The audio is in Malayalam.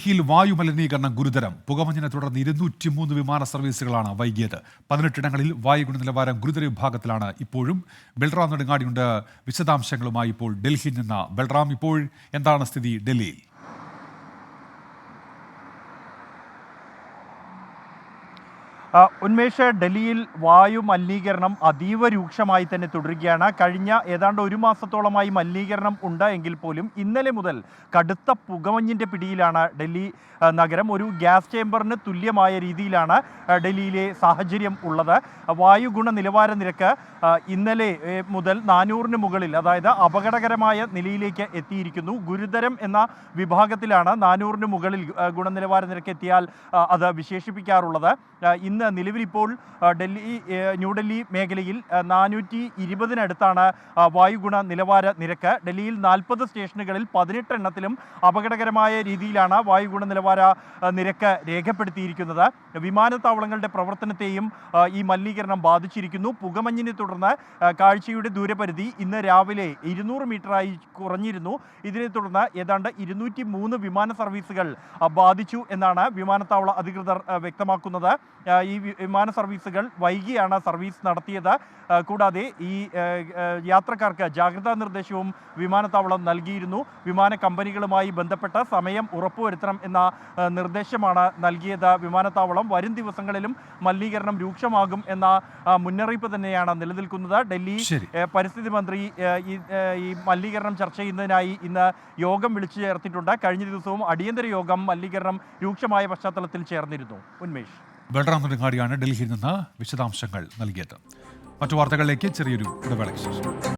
ഡൽഹിയിൽ വായുമലിനീകരണം ഗുരുതരം. പുകമഞ്ഞിനെ തുടർന്ന് 203 വിമാന സർവീസുകളാണ് വൈകിയത്. 18 ഇടങ്ങളിൽ വായു ഗുണനിലവാരം ഗുരുതര വിഭാഗത്തിലാണ് ഇപ്പോഴും. ബൽറാം നെടുങ്ങാടിയുണ്ട് വിശദാംശങ്ങളുമായി ഇപ്പോൾ ഡൽഹിയിൽ നിന്ന്. ബൽറാം, ഇപ്പോൾ എന്താണ് സ്ഥിതി ഡൽഹിയിൽ? ഉന്മേഷ്, ഡൽഹിയിൽ വായു മലിനീകരണം അതീവ രൂക്ഷമായി തന്നെ തുടരുകയാണ്. കഴിഞ്ഞ ഏതാണ്ട് ഒരു മാസത്തോളമായി മലിനീകരണം ഉണ്ട് എങ്കിൽ പോലും ഇന്നലെ മുതൽ കടുത്ത പുകമഞ്ഞിൻ്റെ പിടിയിലാണ് ഡൽഹി നഗരം. ഒരു ഗ്യാസ് ചേംബറിന് തുല്യമായ രീതിയിലാണ് ഡൽഹിയിലെ സാഹചര്യം ഉള്ളത്. വായു ഗുണ നിലവാര നിരക്ക് ഇന്നലെ മുതൽ 400-ന് മുകളിൽ, അതായത് അപകടകരമായ നിലയിലേക്ക് എത്തിയിരിക്കുന്നു. ഗുരുതരം എന്ന വിഭാഗത്തിലാണ് 400-ന് മുകളിൽ ഗുണനിലവാര നിരക്ക് എത്തിയാൽ അത് വിശേഷിപ്പിക്കാറുള്ളത്. ഇന്ന് നിലവിലിപ്പോൾ ന്യൂഡൽഹി മേഖലയിൽ 420-നടുത്താണ് വായുഗുണ നിലവാര നിരക്ക്. ഡൽഹിയിൽ 40 സ്റ്റേഷനുകളിൽ 18 എണ്ണത്തിലും അപകടകരമായ രീതിയിലാണ് വായുഗുണ നിലവാര നിരക്ക് രേഖപ്പെടുത്തിയിരിക്കുന്നത്. വിമാനത്താവളങ്ങളുടെ പ്രവർത്തനത്തെയും ഈ മലിനീകരണം ബാധിച്ചിരിക്കുന്നു. പുകമഞ്ഞിനെ തുടർന്ന് കാഴ്ചയുടെ ദൂരപരിധി ഇന്ന് രാവിലെ 200 മീറ്ററായി കുറഞ്ഞിരുന്നു. ഇതിനെ തുടർന്ന് ഏതാണ്ട് 203 വിമാന സർവീസുകൾ ബാധിച്ചു എന്നാണ് വിമാനത്താവള അധികൃതർ വ്യക്തമാക്കുന്നത്. ഈ വിമാന സർവീസുകൾ വൈകിയാണ് സർവീസ് നടത്തിയത്. കൂടാതെ ഈ യാത്രക്കാർക്ക് ജാഗ്രതാ നിർദ്ദേശവും വിമാനത്താവളം നൽകിയിരുന്നു. വിമാന കമ്പനികളുമായി ബന്ധപ്പെട്ട സമയം ഉറപ്പുവരുത്തണം എന്ന നിർദ്ദേശമാണ് നൽകിയത് വിമാനത്താവളം. വരും ദിവസങ്ങളിലും മലിനീകരണം രൂക്ഷമാകും എന്ന മുന്നറിയിപ്പ് തന്നെയാണ് നിലനിൽക്കുന്നത്. ഡൽഹി പരിസ്ഥിതി മന്ത്രി ഈ മലിനീകരണം ചർച്ച ചെയ്യുന്നതിനായി ഇന്ന് യോഗം വിളിച്ചു ചേർത്തിട്ടുണ്ട്. കഴിഞ്ഞ ദിവസവും അടിയന്തര യോഗം മലിനീകരണം രൂക്ഷമായ പശ്ചാത്തലത്തിൽ ചേർന്നിരുന്നു. ഉന്മേഷ്. ബൽറാം നെടുങ്ങാടിയാണ് ഡൽഹിയിൽ നിന്ന് വിശദാംശങ്ങൾ നൽകിയത്. മറ്റു വാർത്തകളിലേക്ക് ചെറിയൊരു ഇടവേളയ്ക്ക് ശേഷം.